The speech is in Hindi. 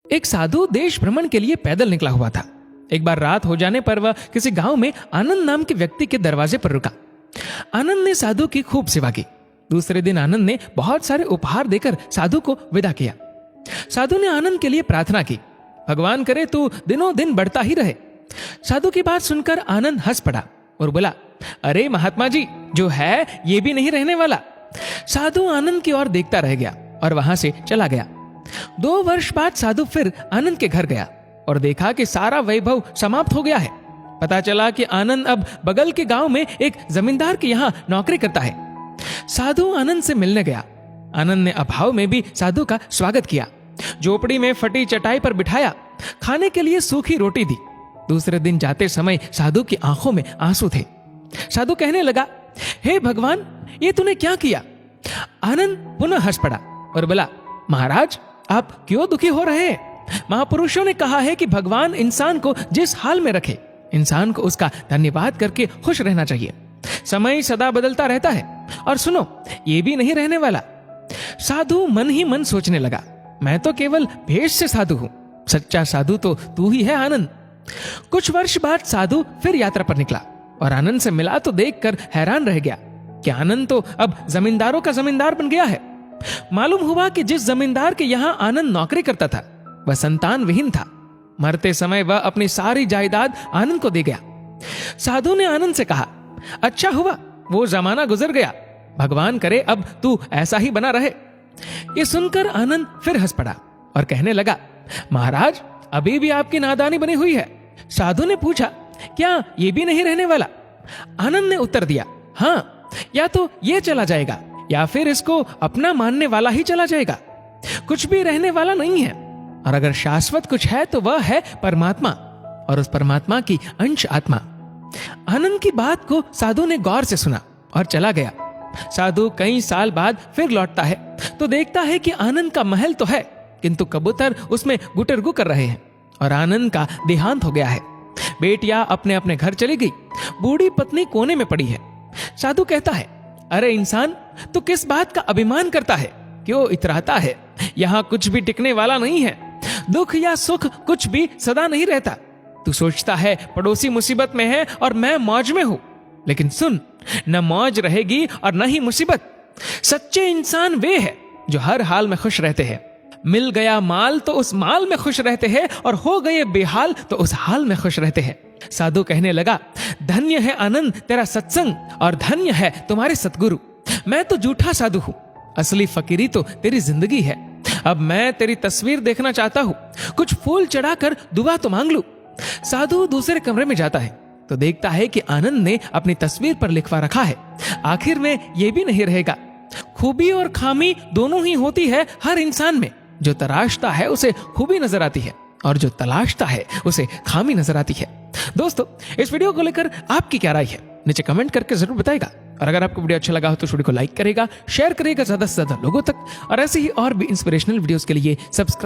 एक साधु देश भ्रमण के लिए पैदल निकला हुआ था। एक बार रात हो जाने पर वह किसी गांव में आनंद नाम के व्यक्ति के दरवाजे पर रुका। आनंद ने साधु की खूब सेवा की। दूसरे दिन आनंद ने बहुत सारे उपहार देकर साधु को विदा किया। साधु ने आनंद के लिए प्रार्थना की, भगवान करे तू दिनों दिन बढ़ता ही रहे। साधु की बात सुनकर आनंद हंस पड़ा और बोला, अरे महात्मा जी, जो है ये भी नहीं रहने वाला। साधु आनंद की ओर देखता रह गया और वहां से चला गया। 2 वर्ष बाद साधु फिर आनंद के घर गया और देखा कि सारा वैभव समाप्त हो गया है। पता चला कि आनंद अब बगल के गांव में एक जमींदार के यहाँ नौकरी करता है। साधु आनंद से मिलने गया। आनंद ने अभाव में भी साधु का स्वागत किया, झोपड़ी में फटी चटाई पर बिठाया, खाने के लिए सूखी रोटी दी। दूसरे दिन जाते समय साधु की आंखों में आंसू थे। साधु कहने लगा, हे भगवान, ये तूने क्या किया? आनंद पुनः हंस पड़ा और बोला, महाराज, आप क्यों दुखी हो रहे हैं? महापुरुषों ने कहा है कि भगवान इंसान को जिस हाल में रखे, इंसान को उसका धन्यवाद करके खुश रहना चाहिए। समय सदा बदलता रहता है और सुनो, ये भी नहीं रहने वाला। साधु मन ही मन सोचने लगा, मैं तो केवल भेष से साधु हूं, सच्चा साधु तो तू ही है आनंद। कुछ वर्ष बाद साधु फिर यात्रा पर निकला और आनंद से मिला तो देखकर हैरान रह गया कि आनंद तो अब जमींदारों का जमींदार बन गया है। मालूम हुआ कि जिस जमींदार के यहाँ आनंद नौकरी करता था वह संतान विहीन था। मरते समय वह अपनी सारी जायदाद आनंद को दे गया। साधु ने आनंद से कहा, अच्छा हुआ वो जमाना गुजर गया, भगवान करे अब तू ऐसा ही बना रहे। ये सुनकर आनंद फिर हंस पड़ा और कहने लगा, महाराज, अभी भी आपकी नादानी बनी हुई है। साधु ने पूछा, क्या ये भी नहीं रहने वाला? आनंद ने उत्तर दिया, हाँ, या तो ये चला जाएगा या फिर इसको अपना मानने वाला ही चला जाएगा। कुछ भी रहने वाला नहीं है, और अगर शाश्वत कुछ है तो वह है परमात्मा, और उस परमात्मा की अंश आत्मा। आनंद की बात को साधु ने गौर से सुना और चला गया। साधु कई साल बाद फिर लौटता है तो देखता है कि आनंद का महल तो है, किंतु कबूतर उसमें गुटरगु कर रहे हैं और आनंद का देहांत हो गया है। बेटियां अपने अपने घर चली गई, बूढ़ी पत्नी कोने में पड़ी है। साधु कहता है, अरे इंसान, तू किस बात का अभिमान करता है? क्यों इतराता है? यहाँ कुछ भी टिकने वाला नहीं है। दुख या सुख कुछ भी सदा नहीं रहता। तू सोचता है पड़ोसी मुसीबत में है और मैं मौज में हूं, लेकिन सुन, न मौज रहेगी और न ही मुसीबत। सच्चे इंसान वे हैं जो हर हाल में खुश रहते हैं। मिल गया माल तो उस माल में खुश रहते हैं, और हो गए बेहाल तो उस हाल में खुश रहते हैं। साधु कहने लगा, धन्य है आनंद तेरा सत्संग, और धन्य है तुम्हारे सतगुरु। मैं तो झूठा साधु हूं, असली फकीरी तो तेरी जिंदगी है। अब मैं तेरी तस्वीर देखना चाहता हूं, कुछ फूल चढ़ाकर दुआ तो मांग लूं। साधु दूसरे कमरे में जाता है तो देखता है कि आनंद ने अपनी तस्वीर पर लिखवा रखा है, आखिर में यह भी नहीं रहेगा। खूबी और खामी दोनों ही होती है हर इंसान में। जो तराशता है उसे खूबी नजर आती है, और जो तलाशता है उसे खामी नजर आती है। दोस्तों, इस वीडियो को लेकर आपकी क्या राय है, नीचे कमेंट करके जरूर बताएगा। और अगर आपको वीडियो अच्छा लगा हो तो वीडियो को लाइक करेगा, शेयर करेगा ज्यादा से ज्यादा लोगों तक, और ऐसे ही और भी इंस्पिरेशनल वीडियोस के लिए सब्सक्राइब